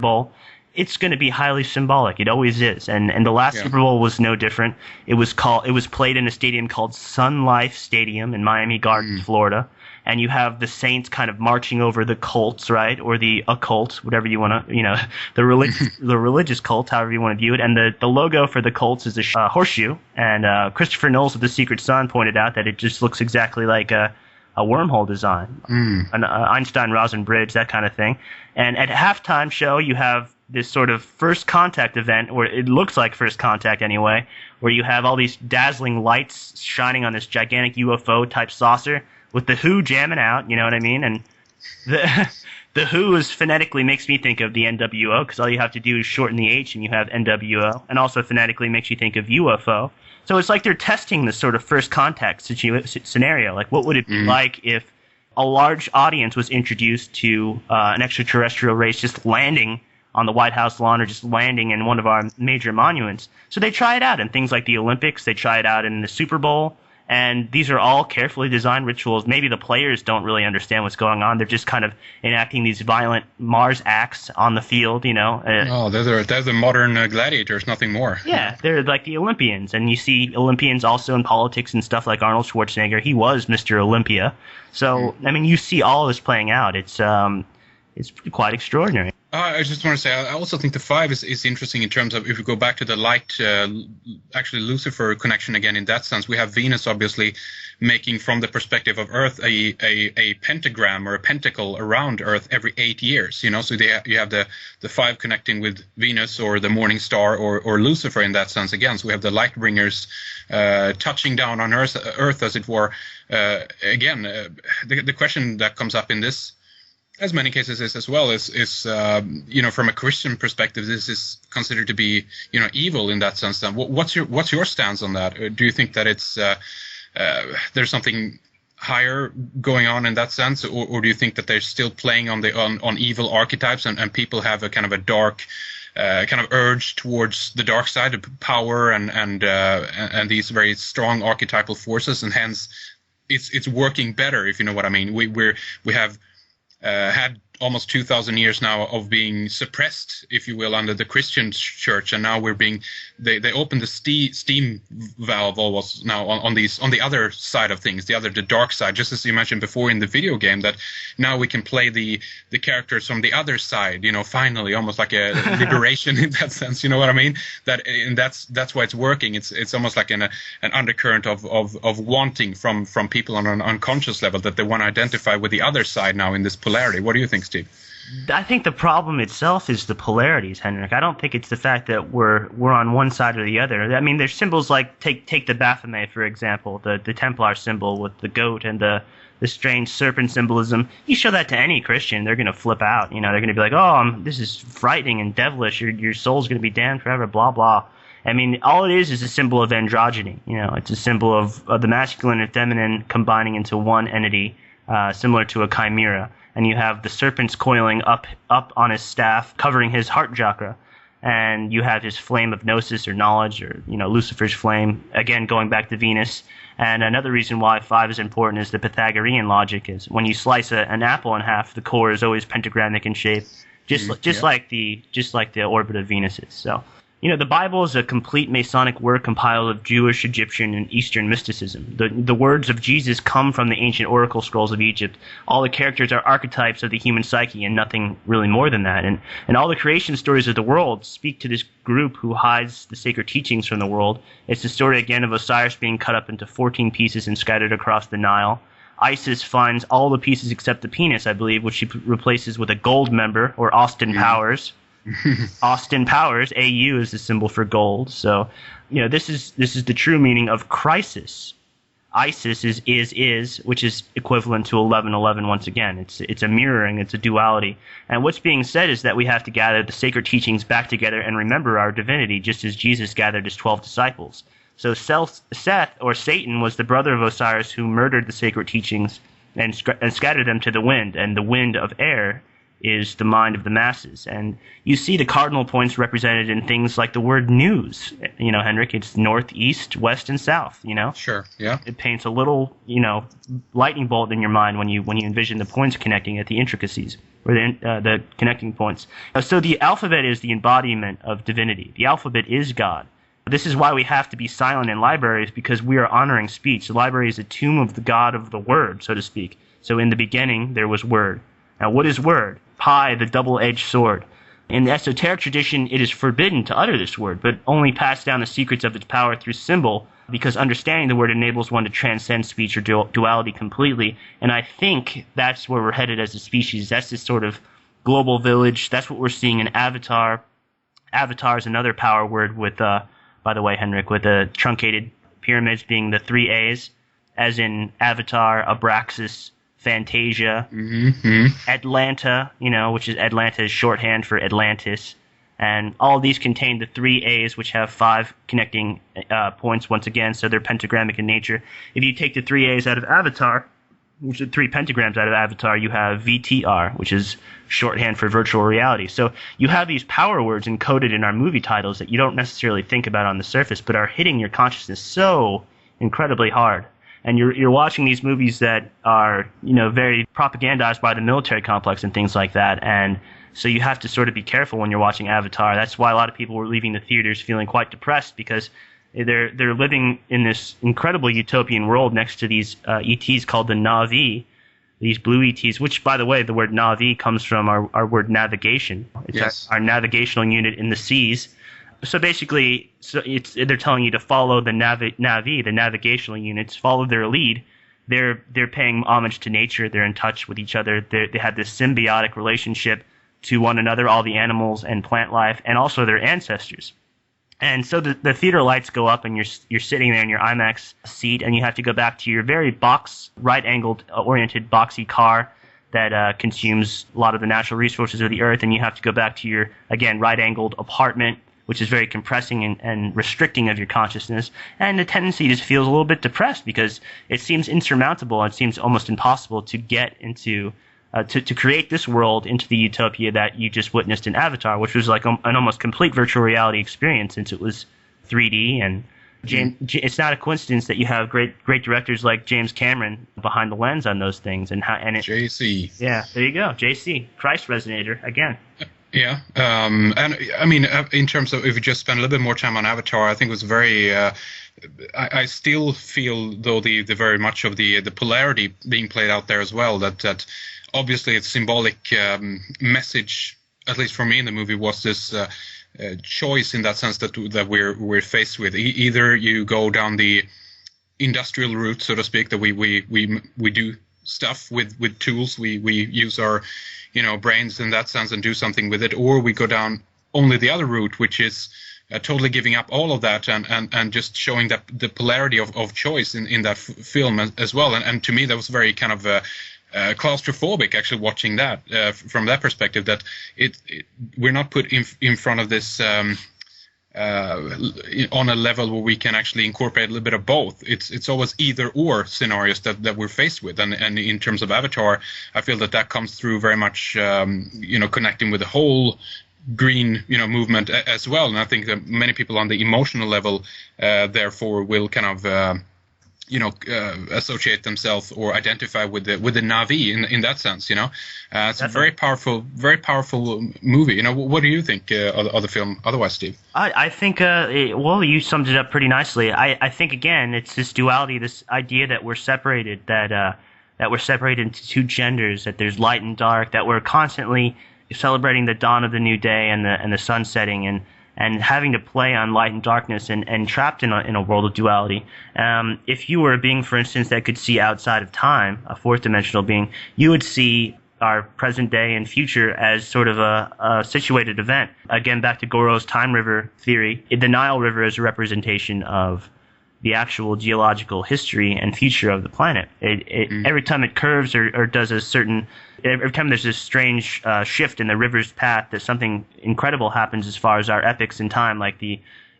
Bowl, it's going to be highly symbolic. It always is. And the last Super Bowl was no different. It was played in a stadium called Sun Life Stadium in Miami Gardens, Florida. And you have the Saints kind of marching over the Colts, right? Or the occult, whatever you want to, the religious cult, however you want to view it. And the logo for the Colts is a horseshoe. And Christopher Knowles of The Secret Sun pointed out that it just looks exactly like a wormhole design, an Einstein-Rosen bridge, that kind of thing. And at halftime show, you have this sort of first contact event, or it looks like first contact anyway, where you have all these dazzling lights shining on this gigantic UFO-type saucer with the Who jamming out, you know what I mean? And the Who is phonetically makes me think of the NWO, because all you have to do is shorten the H and you have NWO, and also phonetically makes you think of UFO. So it's like they're testing this sort of first contact scenario. Like, what would it be like if a large audience was introduced to an extraterrestrial race just landing on the White House lawn or just landing in one of our major monuments? So they try it out in things like the Olympics. They try it out in the Super Bowl. And these are all carefully designed rituals. Maybe the players don't really understand what's going on. They're just kind of enacting these violent Mars acts on the field, they're the modern gladiators, nothing more. Yeah, they're like the Olympians. And you see Olympians also in politics and stuff, like Arnold Schwarzenegger. He was Mr. Olympia. So, I mean, you see all this playing out. It's quite extraordinary. I just want to say, I also think the 5 is interesting in terms of, if we go back to the light, actually Lucifer connection again in that sense. We have Venus obviously making, from the perspective of Earth, a pentagram or a pentacle around Earth every 8 years. So you have the 5 connecting with Venus or the morning star or Lucifer in that sense again. So we have the light bringers touching down on Earth as it were. The question that comes up in this, as many cases is as well, is from a Christian perspective, this is considered to be evil in that sense. Then what's your stance on that? Do you think that it's there's something higher going on in that sense, or do you think that they're still playing on evil archetypes and people have a kind of a dark kind of urge towards the dark side of power and these very strong archetypal forces, and hence it's working better, if you know what I mean? We have had almost 2,000 years now of being suppressed, if you will, under the Christian church, and now they opened the steam valve almost now on the other side of things, the dark side, just as you mentioned before in the video game, that now we can play the characters from the other side, finally, almost like a liberation in that sense, you know what I mean? That's why it's working. It's almost like an undercurrent of wanting from people on an unconscious level, that they want to identify with the other side now in this polarity. What do you think, Steve? I think the problem itself is the polarities, Henrik. I don't think it's the fact that we're on one side or the other. I mean, there's symbols like take the Baphomet, for example, the Templar symbol with the goat and the strange serpent symbolism. You show that to any Christian, they're going to flip out. They're going to be like, this is frightening and devilish. Your soul's going to be damned forever, blah, blah. I mean, all it is a symbol of androgyny. It's a symbol of the masculine and feminine combining into one entity, similar to a chimera. And you have the serpents coiling up on his staff, covering his heart chakra. And you have his flame of gnosis or knowledge, or, Lucifer's flame, again, going back to Venus. And another reason why 5 is important is the Pythagorean logic is when you slice an apple in half, the core is always pentagrammic in shape, just like the orbit of Venus is. So, the Bible is a complete Masonic work compiled of Jewish, Egyptian, and Eastern mysticism. The words of Jesus come from the ancient oracle scrolls of Egypt. All the characters are archetypes of the human psyche and nothing really more than that. And all the creation stories of the world speak to this group who hides the sacred teachings from the world. It's the story, again, of Osiris being cut up into 14 pieces and scattered across the Nile. Isis finds all the pieces except the penis, I believe, which she replaces with a gold member, or Austin Powers. Austin Powers, AU, is the symbol for gold. So, this is the true meaning of crisis. Isis is, which is equivalent to 11:11 once again. It's a mirroring, it's a duality. And what's being said is that we have to gather the sacred teachings back together and remember our divinity, just as Jesus gathered his 12 disciples. So Seth, or Satan, was the brother of Osiris who murdered the sacred teachings and scattered them to the wind. And the wind of air is the mind of the masses. And you see the cardinal points represented in things like the word news. Henrik, it's north, east, west, and south, Sure, yeah. It paints a little, lightning bolt in your mind when you envision the points connecting at the intricacies, or the connecting points. So the alphabet is the embodiment of divinity. The alphabet is God. This is why we have to be silent in libraries, because we are honoring speech. The library is a tomb of the God of the Word, so to speak. So in the beginning, there was Word. Now, what is Word? Pi, the double-edged sword. In the esoteric tradition, it is forbidden to utter this word, but only pass down the secrets of its power through symbol, because understanding the word enables one to transcend speech or duality completely. And I think that's where we're headed as a species. That's this sort of global village. That's what we're seeing in Avatar. Avatar is another power word with, by the way, Henrik, with the truncated pyramids being the 3 A's, as in Avatar, Abraxas, Fantasia, Atlanta, which is Atlanta is shorthand for Atlantis. And all of these contain the 3 A's, which have 5 connecting points once again, so they're pentagrammic in nature. If you take the 3 A's out of Avatar, which are 3 pentagrams out of Avatar, you have VTR, which is shorthand for virtual reality. So you have these power words encoded in our movie titles that you don't necessarily think about on the surface, but are hitting your consciousness so incredibly hard. And you're watching these movies that are, very propagandized by the military complex and things like that. And so you have to sort of be careful when you're watching Avatar. That's why a lot of people were leaving the theaters feeling quite depressed, because they're living in this incredible utopian world next to these ETs called the Na'vi, these blue ETs, which, by the way, the word Na'vi comes from our word navigation. It's our navigational unit in the seas. So basically, they're telling you to follow the Na'vi, the navigational units, follow their lead. They're paying homage to nature. They're in touch with each other. They have this symbiotic relationship to one another, all the animals and plant life, and also their ancestors. And so the theater lights go up, and you're sitting there in your IMAX seat, and you have to go back to your very right-angled, oriented, boxy car that consumes a lot of the natural resources of the earth, and you have to go back to your, again, right-angled apartment, which is very compressing and restricting of your consciousness. And the tendency just feels a little bit depressed, because it seems insurmountable, and it seems almost impossible to get into to create this world into the utopia that you just witnessed in Avatar, which was like an almost complete virtual reality experience, since it was 3D. And it's not a coincidence that you have great directors like James Cameron behind the lens on those things. JC. Yeah, there you go, JC, Christ resonator again. Yeah, and I mean, in terms of if you just spend a little bit more time on Avatar, I think it was very. I still feel, though, the very much of the polarity being played out there as well. That obviously its symbolic message, at least for me in the movie, was this choice in that sense that we're faced with. Either you go down the industrial route, so to speak, that we do stuff with tools, we use our brains in that sense and do something with it, or we go down only the other route, which is totally giving up all of that and just showing that the polarity of choice in that film as well. And to me, that was very kind of claustrophobic, actually, watching that from that perspective, that we're not put in front of this on a level where we can actually incorporate a little bit of both. It's always either or scenarios that we're faced with, and in terms of Avatar, I feel that comes through very much connecting with the whole green movement as well. And I think that many people on the emotional level therefore will kind of associate themselves or identify with the Na'vi in that sense. It's a very powerful movie. What do you think of the film otherwise, Steve? I think you summed it up pretty nicely. I think, again, it's this duality, this idea that we're separated, that we're separated into two genders, that there's light and dark, that we're constantly celebrating the dawn of the new day and the sun setting, and having to play on light and darkness, and trapped in a world of duality. If you were a being, for instance, that could see outside of time, a fourth dimensional being, you would see our present day and future as sort of a situated event. Again, back to Goro's time river theory, the Nile River is a representation of the actual geological history and future of the planet. Every time it curves or does every time there's this strange shift in the river's path, that something incredible happens as far as our epics in time, like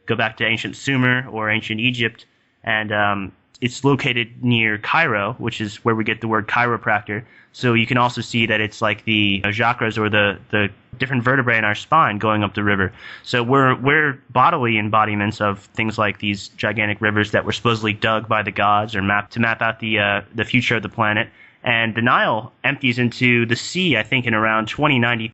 go back to ancient Sumer or ancient Egypt, and it's located near Cairo, which is where we get the word chiropractor. So you can also see that it's like the chakras or the different vertebrae in our spine going up the river. So we're bodily embodiments of things like these gigantic rivers that were supposedly dug by the gods or mapped to map out the future of the planet. And the Nile empties into the sea, I think, in around 2090